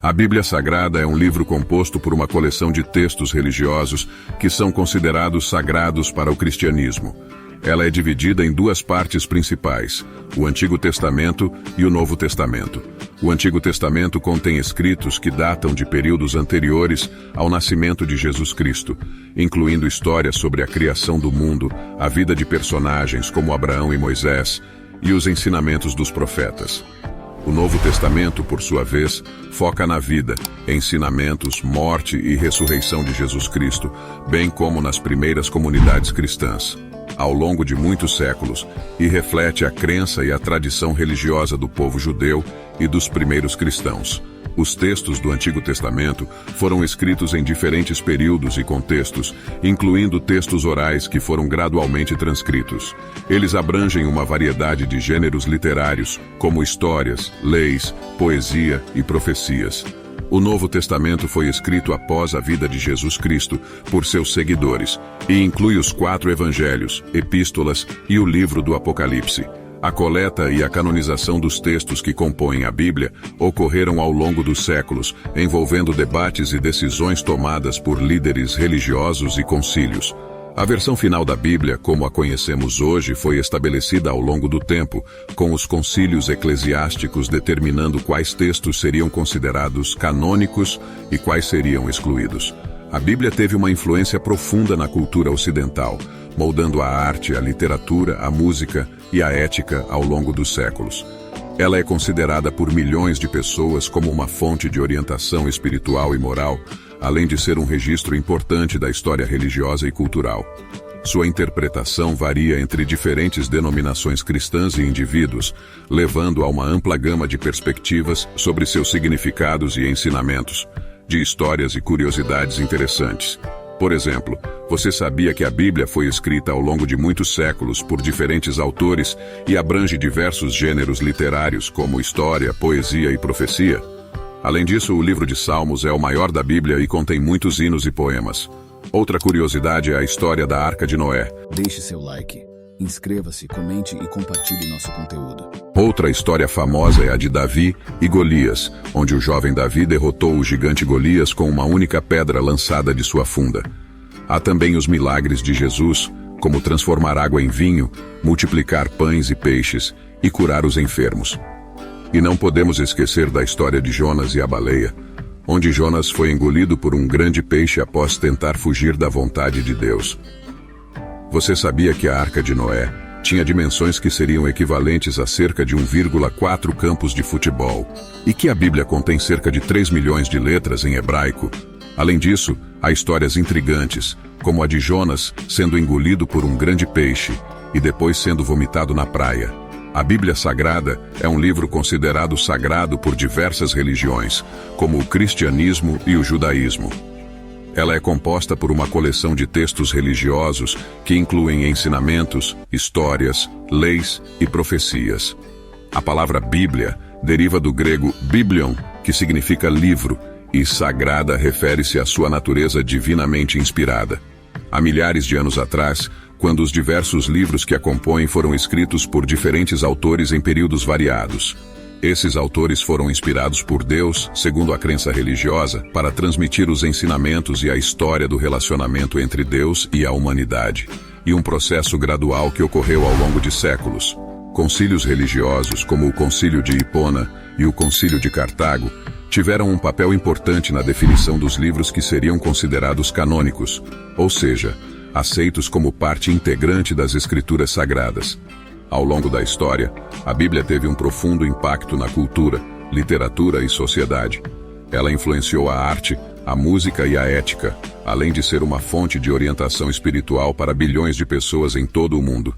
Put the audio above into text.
A Bíblia Sagrada é um livro composto por uma coleção de textos religiosos que são considerados sagrados para o cristianismo. Ela é dividida em duas partes principais, o Antigo Testamento e o Novo Testamento. O Antigo Testamento contém escritos que datam de períodos anteriores ao nascimento de Jesus Cristo, incluindo histórias sobre a criação do mundo, a vida de personagens como Abraão e Moisés, e os ensinamentos dos profetas. O Novo Testamento, por sua vez, foca na vida, ensinamentos, morte e ressurreição de Jesus Cristo, bem como nas primeiras comunidades cristãs, ao longo de muitos séculos, e reflete a crença e a tradição religiosa do povo judeu e dos primeiros cristãos. Os textos do Antigo Testamento foram escritos em diferentes períodos e contextos, incluindo textos orais que foram gradualmente transcritos. Eles abrangem uma variedade de gêneros literários, como histórias, leis, poesia e profecias. O Novo Testamento foi escrito após a vida de Jesus Cristo por seus seguidores, e inclui os 4 evangelhos, epístolas e o livro do Apocalipse. A coleta e a canonização dos textos que compõem a Bíblia ocorreram ao longo dos séculos, envolvendo debates e decisões tomadas por líderes religiosos e concílios. A versão final da Bíblia, como a conhecemos hoje, foi estabelecida ao longo do tempo, com os concílios eclesiásticos determinando quais textos seriam considerados canônicos e quais seriam excluídos. A Bíblia teve uma influência profunda na cultura ocidental, moldando a arte, a literatura, a música e a ética ao longo dos séculos. Ela é considerada por milhões de pessoas como uma fonte de orientação espiritual e moral, além de ser um registro importante da história religiosa e cultural. Sua interpretação varia entre diferentes denominações cristãs e indivíduos, levando a uma ampla gama de perspectivas sobre seus significados e ensinamentos, de histórias e curiosidades interessantes. Por exemplo, você sabia que a Bíblia foi escrita ao longo de muitos séculos por diferentes autores e abrange diversos gêneros literários como história, poesia e profecia? Além disso, o livro de Salmos é o maior da Bíblia e contém muitos hinos e poemas. Outra curiosidade é a história da Arca de Noé. Deixe seu like, inscreva-se, comente e compartilhe nosso conteúdo. Outra história famosa é a de Davi e Golias, onde o jovem Davi derrotou o gigante Golias com uma única pedra lançada de sua funda. Há também os milagres de Jesus, como transformar água em vinho, multiplicar pães e peixes e curar os enfermos. E não podemos esquecer da história de Jonas e a baleia, onde Jonas foi engolido por um grande peixe após tentar fugir da vontade de Deus. Você sabia que a Arca de Noé tinha dimensões que seriam equivalentes a cerca de 1,4 campos de futebol, e que a Bíblia contém cerca de 3 milhões de letras em hebraico? Além disso, há histórias intrigantes, como a de Jonas sendo engolido por um grande peixe e depois sendo vomitado na praia. A Bíblia Sagrada é um livro considerado sagrado por diversas religiões, como o cristianismo e o judaísmo. Ela é composta por uma coleção de textos religiosos que incluem ensinamentos, histórias, leis e profecias. A palavra Bíblia deriva do grego biblion, que significa livro, e sagrada refere-se à sua natureza divinamente inspirada. Há milhares de anos atrás, quando os diversos livros que a compõem foram escritos por diferentes autores em períodos variados. Esses autores foram inspirados por Deus, segundo a crença religiosa, para transmitir os ensinamentos e a história do relacionamento entre Deus e a humanidade, e um processo gradual que ocorreu ao longo de séculos. Concílios religiosos, como o Concílio de Hipona e o Concílio de Cartago, tiveram um papel importante na definição dos livros que seriam considerados canônicos, ou seja, aceitos como parte integrante das Escrituras Sagradas. Ao longo da história, a Bíblia teve um profundo impacto na cultura, literatura e sociedade. Ela influenciou a arte, a música e a ética, além de ser uma fonte de orientação espiritual para bilhões de pessoas em todo o mundo.